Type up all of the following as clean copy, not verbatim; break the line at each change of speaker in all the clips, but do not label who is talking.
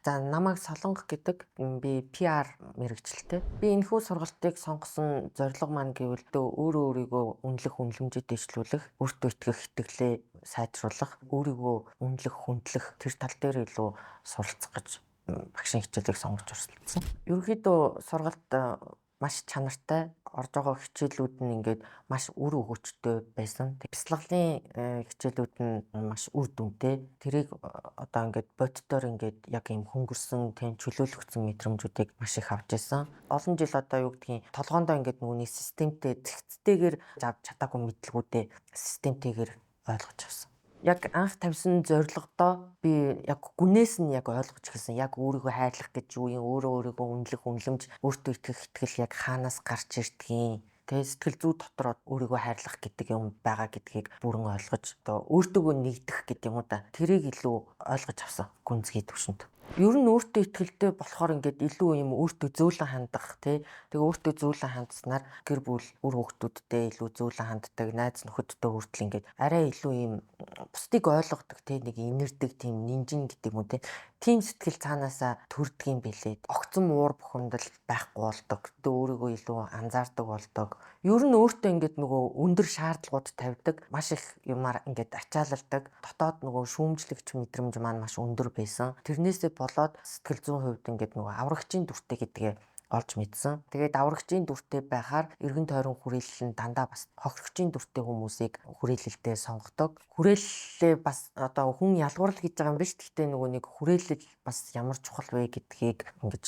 За намайг Солонгох гэдэг би PR мэргэжилтэй. Би энэхүү сургалтыг сонгосон зорилго маань гэвэл өөрөө өөрийгөө үнэлэх, үнэлэмжийг дэвшлүүлэх, өөртөө итгэх, итгэлээ сайжруулах, өөрийгөө үнэлэх, хүндлэх тэр тал дээр илүү суралцах гэж багшийн хичээлийг сонгож өрсөлдсөн. Ерөнхийдөө сургалт маш чанартай орж байгаа хичээлүүд нь ингээд маш үр өгөөчтэй байсан. Бяцлаглалын хичээлүүд нь маш үр дүнтэй. Тэрийг одоо ингээд боддоор ингээд яг юм хөнгөрсөн, тийм чөлөөлөгдсөн мэдрэмжүүдийг маш их авч байсан. Олон жил одоо юу гэдгийг толгоондоо ингээд нүуний системтэй зэгцтэйгээр авч чадаагүй мэдлгүүдээ системтэйгээр ойлгож авсан. Яг анх тавьсан зорилгодоо би яг гүнээс нь яг ойлгож эхэлсэн. Яг өөрийгөө хайрлах гэж юу юм, өөрийгөө үнэлэх, үнэлэмж, өөртөө итгэх, итгэл яг хаанаас гарч ирдгийг, тэгээ сэтгэл зүй дотор өөрийгөө хайрлах гэдэг юм байгаа гэдгийг бүрэн ойлгож, одоо өөртөөгөө нэгдэх гэдэг юм уу да. Тэрийг илүү ойлгож авсан гүнзгий төвшөнд. Ер нь өөртөө итгэлтэй болохоор ингээд илүү юм өөртөө зөөлөн хандах тий. Тэгээ өөртөө зөөлөн хандснаар гэр бүл үр хүүхдүүдтэй илүү зөөлөн ханддаг, найз нөхөдтэй хүртэл ингээд арай илүү юм бусдыг ойлгодог тий, нэг инэрдэг тийм нинжин гэдэг юм уу тий. Тийм сэтгэл цаанаасаа төрдөг юм билээ. Огцом уур бухимдал байхгүй болдог. Тэ өөрийгөө илүү анзаардаг болдог. Ер нь өөртөө ингээд нөгөө өндөр шаардлагууд тавьдаг. Маш их юмар ингээд ачаалалдаг. Дотоод нөгөө шүүмжлэгч мэдрэмж маань маш өндөр байсан. Тэрнээсээ болоод сэтгэл зүйн хувьд ингээд нөгөө аврагчийн дүртэй гэдгээ олж мэдсэн. Тэгээд аврагчийн дүртэй байхаар эргэн тойрон хүрээлэл нь дандаа бас хохирогчийн дүртэй хүмүүсийг хүрээлэлдээ сонгодог. Хүрээллээ бас одоо хүн ялгуурл гэж байгаа юм биш. Гэхдээ нөгөө нэг хүрээлэл бас ямар чухал вэ гэдгийг ингэж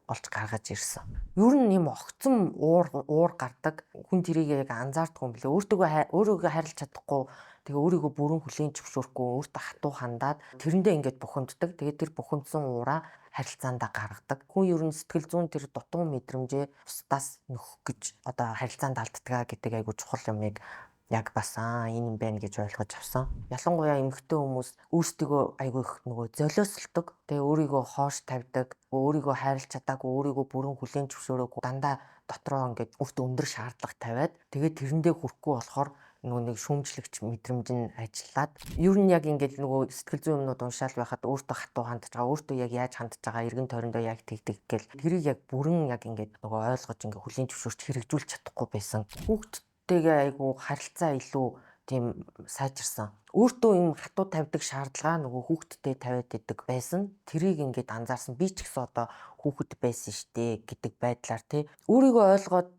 олж гаргаж ирсэн. Ер нь юм огцом уур гардаг. Хүн тэрийг яг анзаардаг юм билээ. Өөрийгөө хайрлаж чадахгүй, тэгээ өөрийгөө бүрэн хүлээн зөвшөөрөхгүй, өөртөө хатуу хандаад тэрэндээ ингээд бухимддаг. Тэгээд тэр бухимдсан уураа харилцаандаа гаргадаг. Хүн ер нь сэтгэл зүйн тэр дутуу мэдрэмжээ бусдаас нөхөх гэж одоо харилцаанд алддгаа гэдэг айгу чухал юмыг яг бас энэ юм байна гэж ойлгож авсан. Ялангуяа эмэгтэй хүмүүс өөрсдөө айгу их нөгөө золиослдог. Тэгээ өөрийгөө хоош тавьдаг, өөрийгөө хайрлаж чадаагүй, өөрийгөө бүрэн хүлээн зөвшөөрөөгүй дандаа дотроо ингээд өөртөө өндөр шаардлага тавиад тэгээд тэрэндээ хүрэхгүй болохоор нөгөө нэг шүүмжлэгч мэдрэмж нь ажиллаад ер нь яг ингээд нөгөө сэтгэл зүйн юмнууд уншаал байхад өөртөө хатуу хандж байгаа, өөртөө яг яаж хандж байгаа, эргэн тойрондоо яг тэгдэг гэл тэрийг яг бүрэн яг ингээд нөгөө ойлгож ингээд хүлээн зөвшөөрч хэрэгжүүлж чадахгүй байсан. Хүүхдтэйгээ айгу харилцаа илүү тийм сайжирсан. Өөртөө юм хатуу тавьдаг шаардлага нөгөө хүүхдтэй тавиад идэг байсан. Тэрийг ингээд анзаарсан. Би ч гэсэн одоо хүүхэд байсан штэ гэдэг байдлаар тий. Өөрийгөө ойлгоод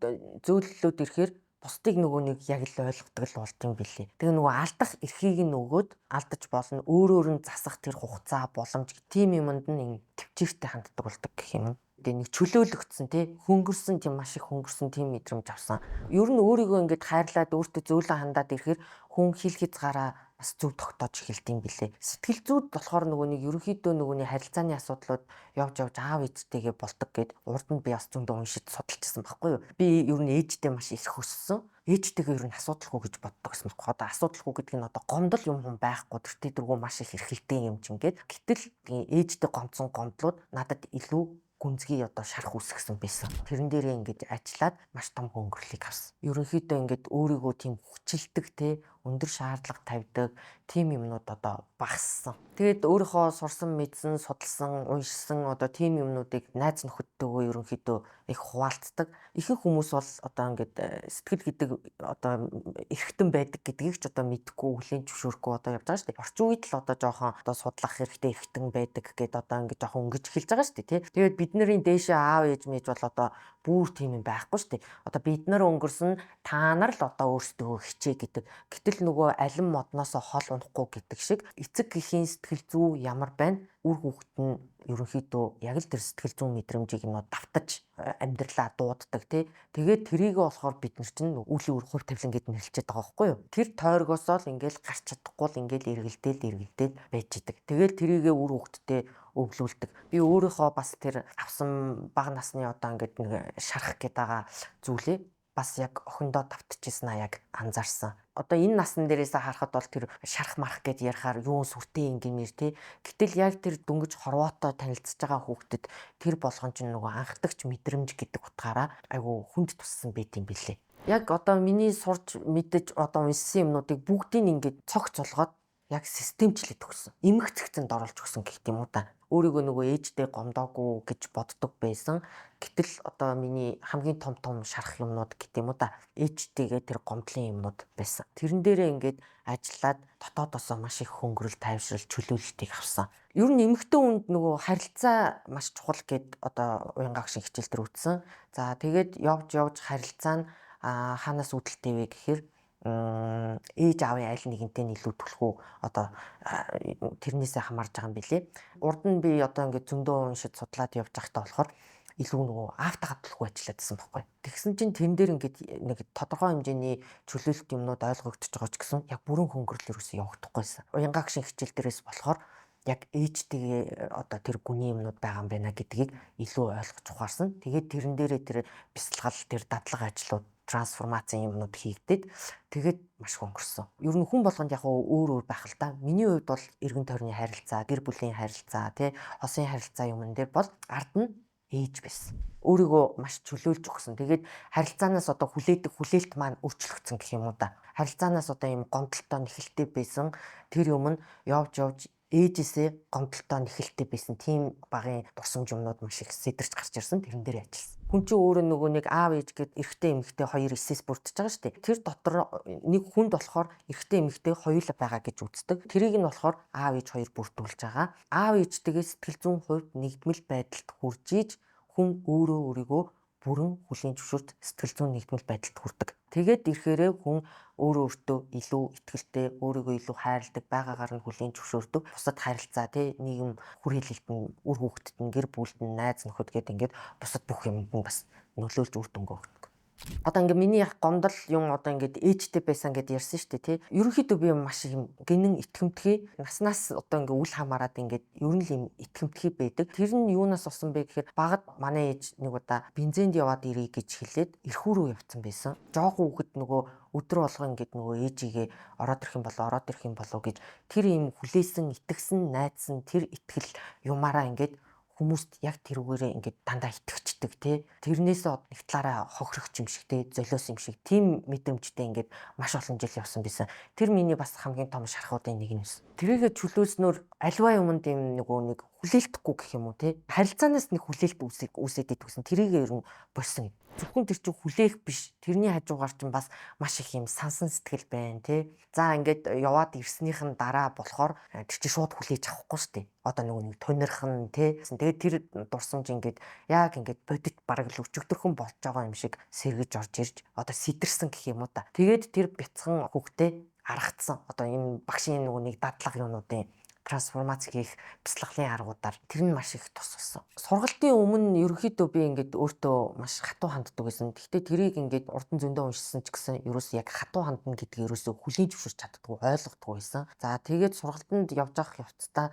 зөөллөд ирэхээр бусдыг нөгөө нэг яг л ойлгодог л болт юм билээ. Тэгээ нөгөө алдах эрхийг нь өгөөд алдаж болно. Өөрөөр нь засах тэр хугацаа боломж тийм юмд нь төвчээртэй ханддаг болдог гэх юм. Тэгээ нэг чөлөөлөгдсөн тий хөнгөрсөн тийм маш их хөнгөрсөн тийм мэдрэмж авсан. Ер нь өөрийгөө ингээд хайрлаад өөртөө зөөлөн хандаад ирэхээр хүн хил хязгаараа бас зөв тогтоож эхэлдэм билээ. Сэтгэл зүйд болохоор нөгөө нэг ерөнхийдөө нөгөөний харилцааны асуудлууд явж аав ээжтэйгээ болдог гэд урд нь би бас зөндөө уншиж судалжсэн байхгүй юу. Би ер нь ээжтэй маш их өссөн. Ээжтэйгээ ер нь асуудалгүй гэж боддог гэсэн байхгүй. Одоо асуудалгүй гэдэг нь одоо гомдол юм байхгүй тэр дэргүү маш их эрхэлтэй юм чинь гэд. Гэтэл ээжтэй гомдсон гомдлууд надад илүү гүнзгий одоо шарах үсгсэн байсан. Тэрэн дээрээ ингэж ажиллаад маш том хөнгөлөлийг авсан. Ерөнхийдөө ингэж өөрийгөө тийм хүчилдэг те өндөр шаардлага тавьдаг тийм юмнууд одоо багассан. Тэгээд өөрийнхөө сурсан, мэдсэн, судалсан, уншсан одоо тийм юмнуудыг найз нөхөдтэйгөө ерөнхийдөө их хуваалцдаг. Ихэнх хүмүүс бол одоо ингэж сэтгэл гэдэг одоо эрхтэн байдаг гэдгийг ч одоо мэдхгүй хүлээн зөвшөөрөхгүй одоо явж байгаа шүү дээ. Орчин үед л одоо жоохон одоо судлах хэрэгтэй эрхтэн байдаг гэдээ одоо ингэж жоохон өнгөж эхэлж байгаа шүү дээ тий. Тэгээд бидний дээшээ аав ээж мэж бол одоо бүр тийм юм байхгүй шүү дээ. Одоо бид нар өнгөрсөн та нар л одоо өөрсдөө хичээ гэдэг. Гэтэл нөгөө алин модноосоо хол унахгүй гэдэг шиг эцэг гэхийн сэтгэл зүй ямар байна? Үр хүүхэд нь ерөнхийдөө яг л тэр сэтгэл зүйн мэдрэмжийг нь давтаж амьдралаа дууддаг тий. Тэгээд тэрийг болохоор бид нар чинь үлийн үр хувь тавилан гэд нэрлэчихэд байгаа байхгүй юу? Тэр тойргосоо л ингээл гарч чадахгүй л ингээл эргэлдээл байж идэг. Тэгээд тэрийгээ үр хүүхэдтэй өвлүүлдэг. Би өөрийнхөө бас тэр авсан бага насны одоо ингээд нэг шарах гээд байгаа зүйлээ бас яг охиндоо давтчихсан а яг анзаарсан. Одоо энэ насн дээрээс харахад бол тэр шарах марах гэд ярихаар юу сүртэй ингээмэр тий. Гэтэл яг тэр дөнгөж хорвоотой танилцж байгаа хүүхдэд тэр болгон ч нөгөө анхдагч мэдрэмж гэдэг утгаараа айгу хүнд туссан байт юм билээ. Яг одоо миний сурч мэдэж одоо унссан юмнуудыг бүгдийг ингээд цогц олгоод яг системчлээд өгсөн. Эмх цэгцэнд оруулж өгсөн гэх юм уу та. Өөрийгөө нөгөө ээжтэй гомдоогүй гэж боддог байсан. Гэтэл одоо миний хамгийн том шарах юмнууд гэх юм уу та. Ээжтэйгээ тэр гомдлын юмнууд байсан. Тэрэн дээрээ ингээд ажиллаад дотоодосоо маш их хөнгөрөл тайвшрал чөлөөлөлтийг авсан. Ер нь эмэгтэй хүнд нөгөө харилцаа маш чухал гэд одоо уянгаа агшин хичээл дээр үтсэн. За тэгээд явж харилцаа нь хаанаас үүдэлтэй вэ гэхээр ээж аавын аль нэгэнтэй нь илүү түлхүү одоо тэрнээсээ хамаарж байгаа юм билээ. Урд нь би одоо ингээд зөндөө уншиж судлаад явж байхдаа болохоор илүү нөгөө аавтайгаа түлхүү ажиллаадсэн байхгүй. Тэгсэн чинь тэн дээр ингээд нэг тодорхой хэмжээний чөлөөлөлт юмнууд ойлгогдож байгаа ч гэсэн яг бүрэн хөнгөрөл ерөөсөө явагдахгүйсэн. Уянгаа агшин хичээл дээрээс болохоор яг ээжтэйгээ одоо тэр гүний юмнууд байгаа юм байна гэдгийг илүү ойлгож ухаарсан. Тэгээд тэрэн дээрээ тэр бясалгал, тэр дадлага ажлууд, трансформацийн юмнууд хийгдээд тэгээд маш хөнгөрсөн. Ер нь хүн болгонд яг өөр байх л та. Миний хувьд бол эргэн тойрны харилцаа, гэр бүлийн харилцаа, хосын харилцаа юмн дээр бол ард нь ээж байсан. Өөрийгөө маш чөлөөлж өгсөн. Тэгээд харилцаанаас одоо хүлээдэг хүлээлт маань өөрчлөгдсөн гэх юм уу та. Харилцаанаас одоо юм гомдолтой нэхэлтэй байсан тэр юм нь явж ээжээсээ гомдолтой нэхэлтэй байсан тийм багын дурсамж юмнууд маш их сэтэрч гарч ирсэн. Тэрэн дээр ажилласан. Хүн чинь өөрөө нөгөө нэг аав ээж гээд эрэгтэй эмэгтэй хоёр эсээс бүрдэж байгаа шүү дээ. Тэр дотор нэг хүнд болохоор эрэгтэй эмэгтэй хоёулаа байгаа гэж үздэг. Тэрийг нь болохоор аав ээж хоёр бүрдүүлж байгаа. Аав ээжтэйгээ сэтгэл зүйн хувьд нэгдмэл байдалд хүрж ийж хүн өөрийгөө бүрэн хүлийн зөвшөөрт сэтгэл зүйн нэгдмэл байдалд хүрдэг. Тэгээд ирэхээрээ хүн өөртөө илүү итгэлтэй, өөрийгөө илүү хайрладаг, байгаагаар нь хүлийн зөвшөөрдөг. Бусад харилцаа нийгэм хүрээлэлт нь, үр хүүхдэд нь, гэр бүлд нь, найз нөхөд гээд ингээд бусад бүх юмд нь бас нөлөөлж үр дүнгээ өгдөг. Одоо ингээ миний гомдол юм одоо ингээд ээжтэй байсан гэд ярьсан шүү дээ тий. Ерөнхийдөө би маш юм гинэн итгэмтгий наснаас одоо ингээ үл хамааран ингээд ер нь л юм итгэмтгий байдаг. Тэр нь юунаас болсон бэ гэхээр багад манай ээж нэг удаа бензинд яваад ирье гэж хэлээд эрхүү рүү явцсан байсан. Жоохон хүүхэд нөгөө өдөр болго ингээд нөгөө ээжигээ ороод ирэх юм болов гэж тэр юм хүлээсэн, итгэсэн, найдсан тэр итгэл юмараа ингээд хүмүүст яг тэрүүгээрээ ингээд дандаа итгэждэг тий. Тэрнээсээ нэг талаараа хохирогч юм шиг тий, золиос юм шиг тийм мэдрэмжтэй ингээд маш олон жил явсан байсан. Тэр миний бас хамгийн том шархуудын нэг нь байсан. Тэрийгэ чөлөөснөөр альва юмд юм нэг хүлээлтэхгүй гэх юм уу тий. Харилцаанаас нэг хүлээлт үүсээд идэгсэн. Тэрийг ер нь болсон. Зөвхөн тэр чинь хүлээх биш. Тэрний хажуугаар чинь бас маш их юм сансан сэтгэл байна тий. За ингээд яваад ирснийхэн дараа болохоор тэр чинь шууд хүлээж авахгүй шүү дээ. Одоо нэг тонирхон тий. Тэгээд тэр дурсамж ингээд яг ингээд бодит бараг л өчигдөрхөн болж байгаа юм шиг сэргэж орж ирж одоо сэтэрсэн гэх юм уу та. Тэгээд тэр бяцхан хүүхдээ аргацсан. Одоо энэ багшийн нэг дадлага юмнуудын трансформац хийх бяцлаглалын аргуудаар тэр нь маш их тус болсон. Сургалтын өмнө ерөнхийдөө би ингээд өөртөө маш хатуу ханддаг байсан. Гэхдээ тэрийг ингээд урдан зөндөө уншсан ч гэсэн ерөөсөө яг хатуу хандна гэдгийг ерөөсөө хүлээн зөвшөөрч чаддаггүй, ойлгодоггүй байсан. За тэгээд сургалтанд явж авах явцдаа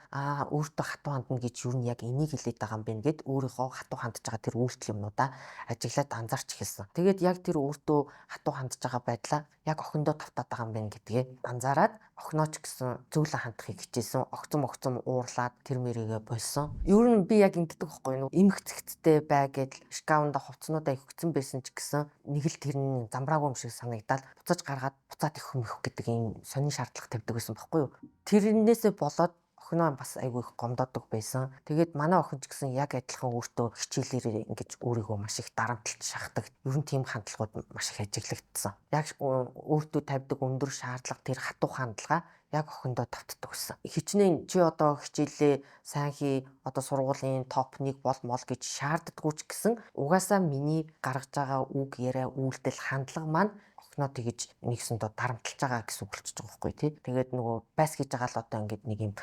өөртөө хатуу хандна гэж юу нь яг энийг хэлээд байгаа юм бэ гэд өөрийнхөө хатуу хандж байгаа тэр үйлдэл юмнуудаа ажиглаад анзаарч эхэлсэн. Тэгээд яг тэр өөртөө хатуу хандж байгаа байдлаа яг охиндоо тавтаад байгаа юм байна гэдгээ анзаараад охиноо ч гэсэн зөвлөн хандахыг хичээсэн. Огцом уурлаад тэр мэрийгээ болсон. Ер нь би яг ингэдэг байхгүй юу? Эмх цэгцтэй бай гэдэл шкафнда хувцснуудаа ихгцэн байсан ч гэсэн нэг л тэрний замбраагүй юм шиг санагдаад буцаж гаргаад буцаад их хөмөх гэдэг ийм сонин шаардлага тавьдаг байсан байхгүй юу? Тэрнээсээ болоод охиноо бас айгүй их гомдоодог байсан. Тэгээд манай охин ч гэсэн яг адилхан өөртөө хичээлээр ингэж өөрийгөө маш их дарамтлж шахдаг. Ер нь тийм хандлагууд маш их ажиглагдсан. Яг өөртөө тавьдаг өндөр шаардлага тэр хатуу хандлага яг охиндоо тавтдаг гэсэн. Хичнээн чи одоо хичээлээ сайн хий, одоо сургуулийн топ 1 бол мол гэж шаарддаггүй ч гэсэн угаасаа миний гаргаж байгаа үг яриа үйлдэл хандлага маань охиноо тэгж нэгсэндээ дарамтлж байгаа гэсэн үг болчихж байгаа байхгүй тий. Тэгээд нөгөө байс гэж байгаа л одоо ингээд нэг юм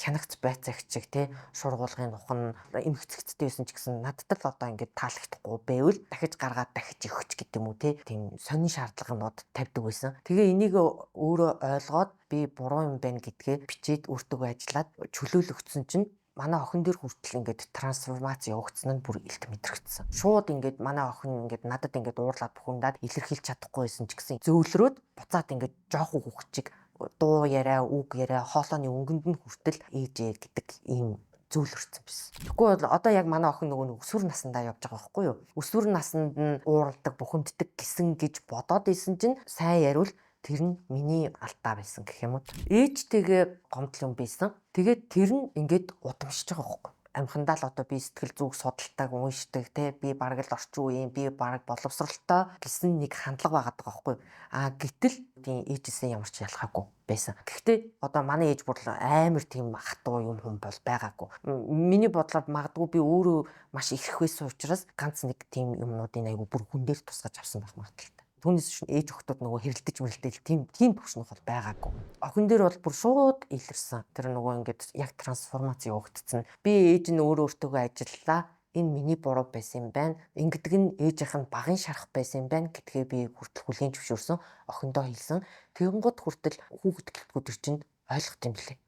хянагц байцаагч чиг тий шургуулгын ухаан эмхцэгцтэй байсан ч гэсэн надад л одоо ингээд таалагдахгүй байвал дахиж гаргаад дахиж өгч гэдэг юм уу тий. Тийм сонин шаардлаганууд тавьдаг байсан. Тэгээ энийг өөрөө ойлгоод би буруу юм байна гэдгээ бичээд өөртөө ажиллаад чөлөөлөгдсөн чинь манай охин дээр хүртэл ингээд трансформац явагдсан нь бүр илт мэдрэгдсэн. Шууд ингээд манай охин ингээд надад ингээд уурлаад бухимдаад илэрхийлж чадахгүй байсан ч гэсэн зөөлрөөд буцаад ингээд жоохон хүүхчиг дуу яриа, үг яриа, хоолойны өнгөнд нь хүртэл ээжээ гэдэг ийм зөөлрсөн байсан. Тэгэхгүй бол одоо яг манай охин нөгөө өсвөр насндаа явж байгаа байхгүй юу? Өсвөр наснд нь уурладаг, бухимддаг гэсэн гэж бодоод исэн чинь сайн яриул тэр нь миний алдаа байсан гэх юм уу. Ээжтэйгээ гомдол юм байсан. Тэгээд тэр нь ингээд удамшиж байгаа байхгүй. Амхандаа л одоо би сэтгэл зүг судалтайг уншдаг те би бараг л орчин үеийн би бараг боловсралтай гэсэн нэг хандлага байгаад байгаа байхгүй. Гэтэл тийм ээжээсээ ямар ч ялгаагүй байсан. Гэхдээ одоо манай ээж бүр амар тийм хатуу юм хүн бол байгаагүй. Миний бодлоор магадгүй би өөрөө маш их байсан учраас ганц нэг тийм юмнуудын айгу бүр хүн дээр тусгаж авсан байх магадaltaй. Түүнээс шин ээж охтууд нөгөө хэрэлдэж мэрэлдэл тийм төвшнөх бол байгаагүй. Охин дээр бол бүр шууд илэрсэн. Тэр нөгөө ингээд яг трансформац явагдсан. Би ээж нь өөртөөгөө ажиллалаа. Энэ миний буруу байсан юм байна. Ингэдэг нь ээжийнх нь багын шарах байсан юм байна гэдгээ би хүртэл хүлээн зөвшөөрсөн. Охиндоо хэлсэн. Тэгэнгუთ хүртэл хүүхэд гэлтгүү төр чинь ойлгох юм блэ.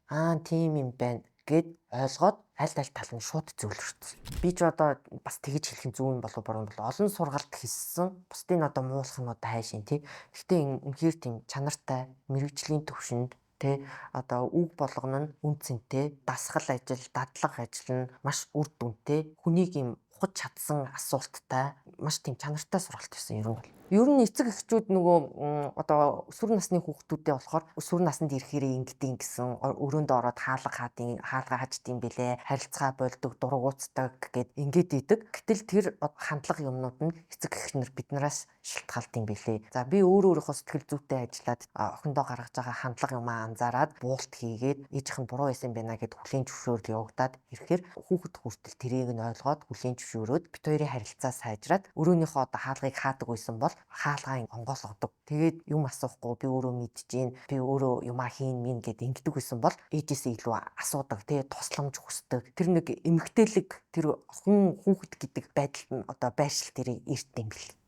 Тийм юм байна гэд ойлгоод аль тал нь шууд зөвлөрсөн. Би ч одоо бас тэгэж хэлэх зүг юм болов борон бол олон сургалт хийсэн. Бусдын одоо муулах нь одоо хайшин тий. Гэхдээ үнэхээр тийм чанартай мэрэгжлийн төвшөнд тэ одоо үг болгоно нь үнцэнтэй, дасгал ажил, дадлага ажил нь маш үр дүнтэй, хүнийг юм ухаж чадсан асуулттай, маш тийм чанартай сургалт байсан юм бол. Ер нь эцэг эхчүүд нөгөө одоо өсвөр насны хүүхдүүдээ болохоор өсвөр наснд ирэхээр ингэдэг гэсэн өрөөндөө ороод хаалга хааждсан бэлээ, харилцаа болдог, дургуутдаг гэд ингээд идэг. Гэтэл тэр хандлага юмнууд нь эцэг эхнэр биднээс шалтгаалт юм бэлээ. За би өөрийнхөө сэтгэл зүйтэй ажиллаад охиндоо гаргаж байгаа хандлага юмаа анзаараад буулт хийгээд ээжийнх нь буруу байсан байна гэд хүлээн зөвшөөрөл явагдаад ирэхээр хүүхэд хүртэл тэрийг нь ойлгоод хүлээн зөвшөөрөөд бит хоёрын харилцаа сайжраад өрөөнийхөө одоо хаалгыг хаадаг байсан бол хаалгаа онгойлгодог. Тэгээд юм асуухгүй би өөрөө мэдчихээн, би өөрөө юмаа хийн мин гэд ингэдэг байсан бол ээжээсээ илүү асуудаг, тэгээд тусламж хүсдэг. Тэр нэг эмгтээлэг тэр охин хүүхэд гэдэг байдал одоо байршил тэрийг эрт юм бэл.